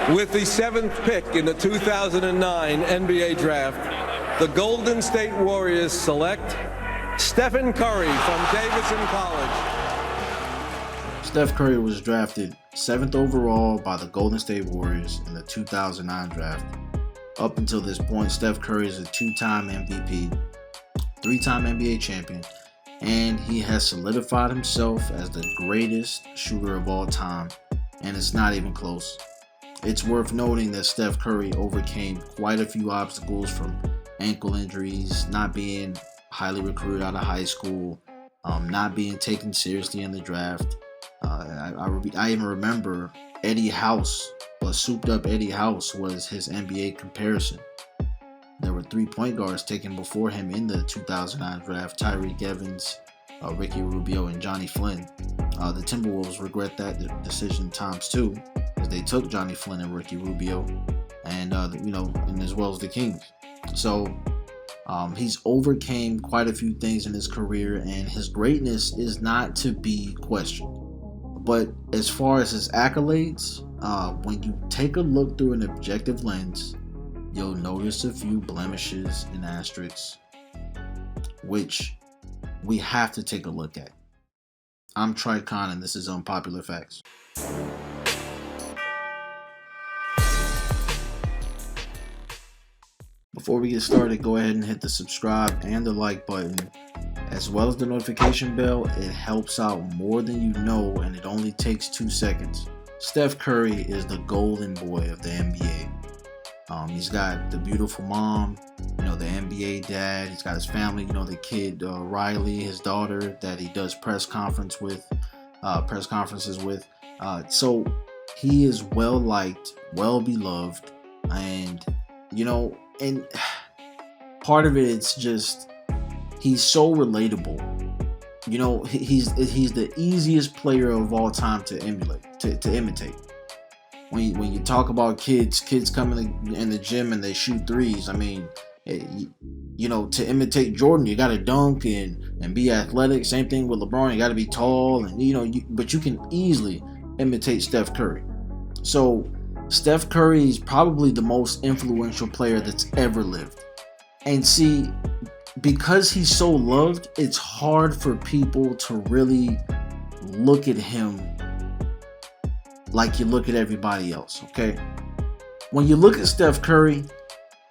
With the 7th pick in the 2009 NBA Draft, the Golden State Warriors select Stephen Curry from Davidson College. Steph Curry was drafted 7th overall by the Golden State Warriors in the 2009 draft. Up until this point, Steph Curry is a 2-time MVP, 3-time NBA champion, and he has solidified himself as the greatest shooter of all time, and it's not even close. It's worth noting that Steph Curry overcame quite a few obstacles, from ankle injuries, not being highly recruited out of high school, not being taken seriously in the draft. I even remember Eddie House, souped up Eddie House was his NBA comparison. There were 3 point guards taken before him in the 2009 draft: Tyreek Evans, Ricky Rubio, and Johnny Flynn. The Timberwolves regret that decision times 2, as they took Johnny Flynn and Ricky Rubio, and and as well as the Kings. So he's overcame quite a few things in his career, and his greatness is not to be questioned. But as far as his accolades, when you take a look through an objective lens, you'll notice a few blemishes and asterisks, which we have to take a look at. I'm Tricon, and this is Unpopular Facts. Before we get started, go ahead and hit the subscribe and the like button, as well as the notification bell. It helps out more than you know, and it only takes 2 seconds. Steph Curry is the golden boy of the NBA. He's got the beautiful mom, the NBA dad. He's got his family, the kid Riley, his daughter, that he does press conferences with. So he is well liked, well beloved, and and part of it's just he's so relatable. He's the easiest player of all time to emulate, to imitate. When you talk about kids coming in the gym and they shoot threes, I mean, to imitate Jordan, you got to dunk and be athletic. Same thing with LeBron, you got to be tall, and but you can easily imitate Steph Curry. So Steph Curry is probably the most influential player that's ever lived. And see, because he's so loved, it's hard for people to really look at him like you look at everybody else, okay? When you look at Steph Curry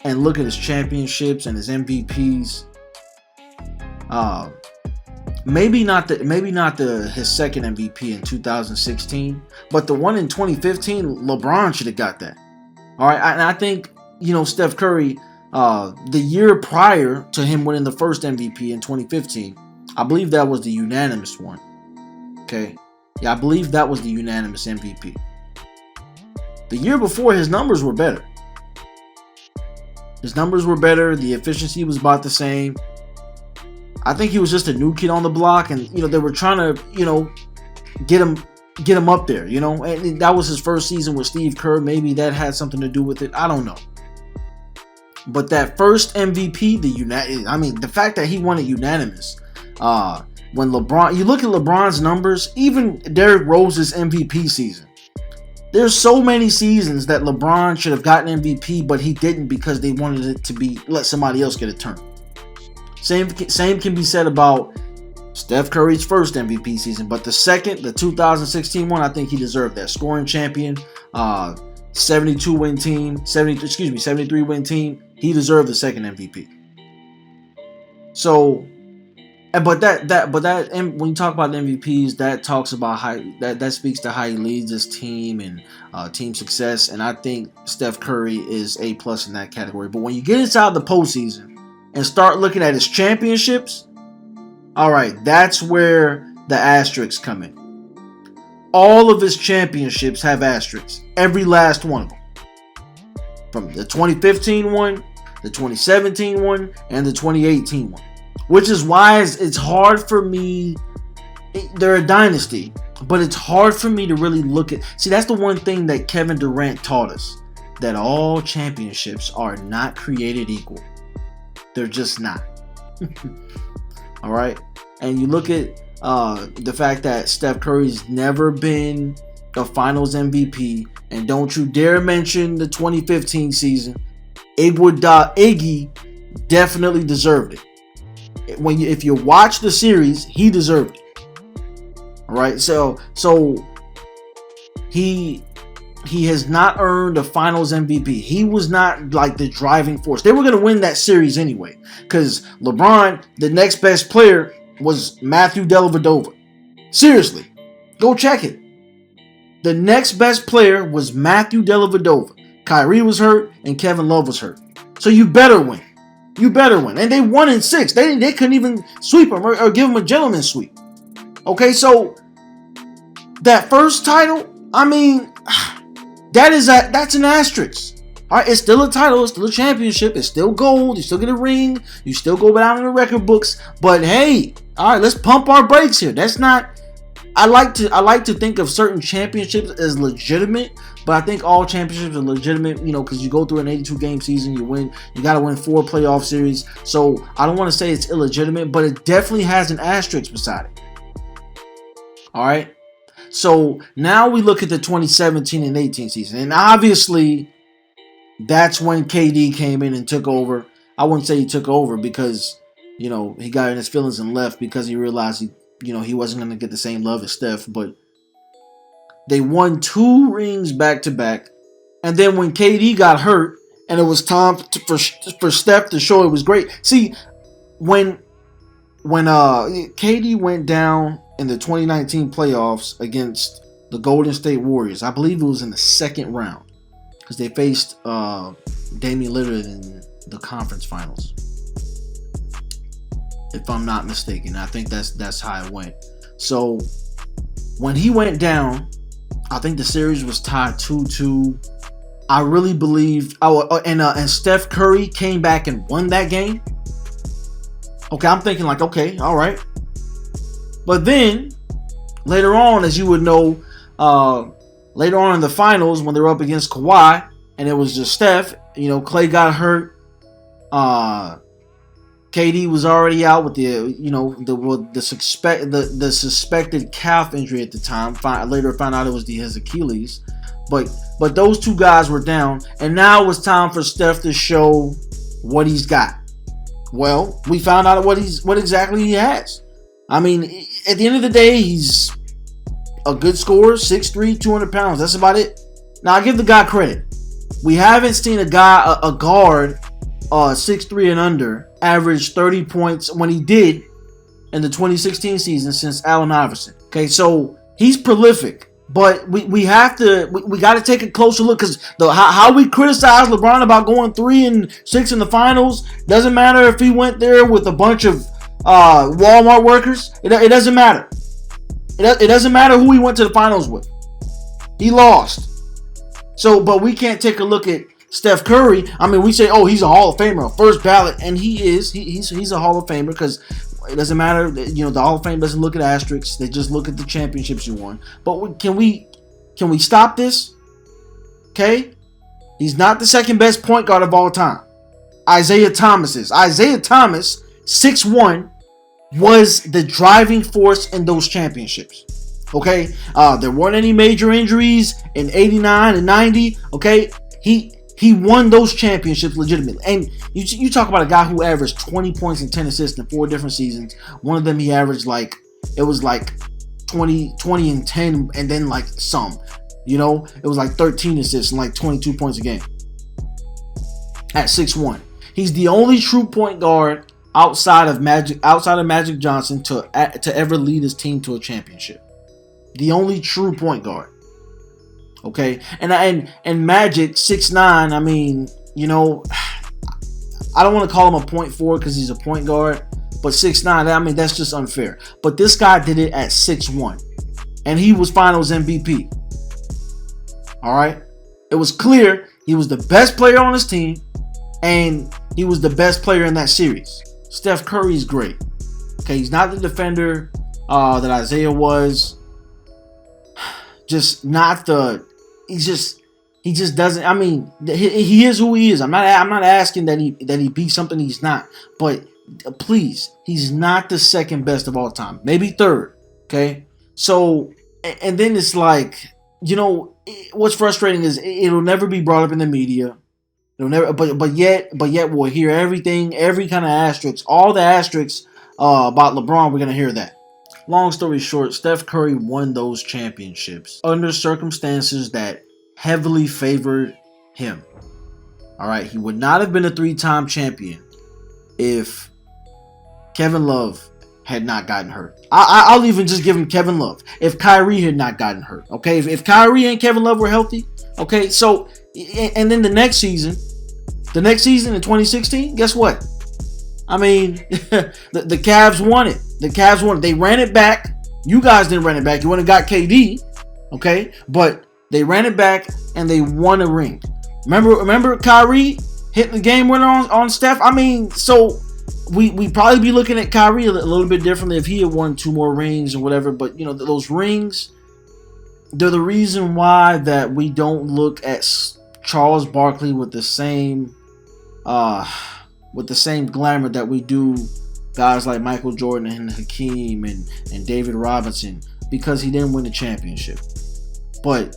and look at his championships and his MVPs, maybe not his second MVP in 2016, but the one in 2015, LeBron should have got that. All right, and I think Steph Curry, the year prior to him winning the first MVP in 2015, I believe that was the unanimous one. Okay. Yeah, I believe that was the unanimous MVP. The year before, his numbers were better. The efficiency was about the same. I think he was just a new kid on the block, and they were trying to get him up there. And that was his first season with Steve Kerr. Maybe that had something to do with it. I don't know. But that first MVP, the fact that he won it unanimous. When LeBron, you look at LeBron's numbers, even Derrick Rose's MVP season. There's so many seasons that LeBron should have gotten MVP, but he didn't because they wanted it to let somebody else get a turn. Same can be said about Steph Curry's first MVP season, but the 2016 one, I think he deserved that. Scoring champion, 73 win team. He deserved the second MVP. So. But when you talk about MVPs, that talks about that speaks to how he leads his team and team success. And I think Steph Curry is A+ in that category. But when you get inside the postseason and start looking at his championships, all right, that's where the asterisks come in. All of his championships have asterisks, every last one of them, from the 2015 one, the 2017 one, and the 2018 one. Which is why it's hard for me. They're a dynasty, but it's hard for me to really look at. See, that's the one thing that Kevin Durant taught us, that all championships are not created equal. They're just not. All right. And you look at the fact that Steph Curry's never been a Finals MVP. And don't you dare mention the 2015 season. Iggy definitely deserved it. If you watch the series, he deserved it. All right, so he has not earned a Finals MVP. He was not like the driving force. They were going to win that series anyway, because LeBron, the next best player, was Matthew Dellavedova. Seriously, go check it. The next best player was Matthew Dellavedova. Kyrie was hurt and Kevin Love was hurt. So you better win. You better win. And they won in 6. They couldn't even sweep him or give him a gentleman's sweep. Okay, so that first title, I mean, that's an asterisk. All right, it's still a title, it's still a championship, it's still gold, you still get a ring, you still go down in the record books. But hey, all right, let's pump our brakes here. That's not. I like to think of certain championships as legitimate, but I think all championships are legitimate, because you go through an 82 game season, you got to win 4 playoff series. So I don't want to say it's illegitimate, but it definitely has an asterisk beside it. All right. So now we look at the 2017 and 18 season, and obviously that's when KD came in and took over. I wouldn't say he took over because, he got in his feelings and left because he realized he wasn't going to get the same love as Steph, but they won 2 rings back to back. And then when KD got hurt and it was time for Steph to show it was great. See, when KD went down in the 2019 playoffs against the Golden State Warriors, I believe it was in the second round because they faced Damian Lillard in the conference finals, if I'm not mistaken. I think that's how it went. So when he went down, I think the series was tied 2-2. I really believe. And Steph Curry came back and won that game. Okay, I'm thinking like, okay, all right. But then later on, as you would know, later on in the finals when they were up against Kawhi, and it was just Steph. Clay got hurt. KD was already out with the suspected calf injury at the time. Later found out it was his Achilles, but those 2 guys were down, and now it was time for Steph to show what he's got. Well, we found out what exactly he has. I mean, at the end of the day, he's a good scorer, 6'3", 200 pounds. That's about it. Now I give the guy credit. We haven't seen a guard, 6'3" and under, average 30 points when he did in the 2016 season since Allen Iverson. Okay, so he's prolific, but we got to take a closer look because how we criticize LeBron about going 3-6 in the finals doesn't matter if he went there with a bunch of Walmart workers. It doesn't matter. It doesn't matter who he went to the finals with. He lost. So, but we can't take a look at Steph Curry. I mean, we say, oh, he's a Hall of Famer, first ballot, and he is. He's a Hall of Famer because it doesn't matter. The Hall of Fame doesn't look at asterisks; they just look at the championships you won. But can we stop this? Okay, he's not the second best point guard of all time. Isaiah Thomas is. Isaiah Thomas, 6'1", was the driving force in those championships. Okay, there weren't any major injuries in 89 and 90. Okay, he won those championships legitimately. And you talk about a guy who averaged 20 points and 10 assists in 4 different seasons. One of them he averaged like 20 and 10 and then like some. It was like 13 assists and like 22 points a game. At 6'1". He's the only true point guard outside of Magic Johnson to ever lead his team to a championship. The only true point guard. Okay, and Magic 6'9". I mean, I don't want to call him a point forward because he's a point guard, but 6'9". I mean, that's just unfair. But this guy did it at 6'1", and he was Finals MVP. All right, it was clear he was the best player on his team, and he was the best player in that series. Steph Curry's great. Okay, he's not the defender that Isaiah was. Just not the. He just doesn't. I mean, he is who he is. I'm not asking that he be something he's not. But please, he's not the second best of all time. Maybe third. Okay. So, and then it's like, you know, what's frustrating is it'll never be brought up in the media. It'll never, but yet we'll hear everything, every kind of asterisk, all the asterisks about LeBron. We're gonna hear that. Long story short, Steph Curry won those championships under circumstances that heavily favored him. All right, he would not have been a 3-time champion if Kevin Love had not gotten hurt. I'll even just give him Kevin Love. If Kyrie had not gotten hurt, okay? If Kyrie and Kevin Love were healthy, okay? So, and then the next season in 2016, guess what? I mean, the Cavs won it. The Cavs won it. They ran it back. You guys didn't run it back. You went and got KD, okay? But they ran it back and they won a ring. Remember Kyrie hitting the game winner on Steph? I mean, so we probably be looking at Kyrie a little bit differently if he had won 2 more rings or whatever. But, you know, those rings, they're the reason why that we don't look at Charles Barkley with the same glamour that we do guys like Michael Jordan and Hakeem and David Robinson, because he didn't win the championship. But,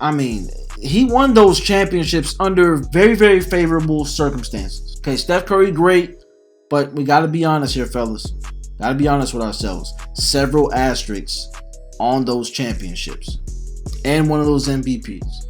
I mean, he won those championships under very, very favorable circumstances. Okay, Steph Curry, great, but we got to be honest here, fellas. Got to be honest with ourselves. Several asterisks on those championships. And one of those MVPs.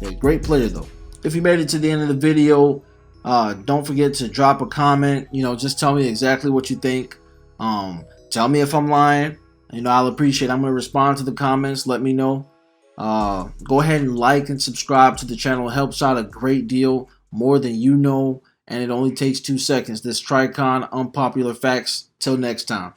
Yeah, great player, though. If you made it to the end of the video, don't forget to drop a comment. You know, just tell me exactly what you think. Tell me if I'm lying. You know, I'll appreciate it. I'm going to respond to the comments. Let me know. Go ahead and like and subscribe to the channel. It helps out a great deal, more than you know, and it only takes 2 seconds. This Tricon Unpopular Facts. Till next time.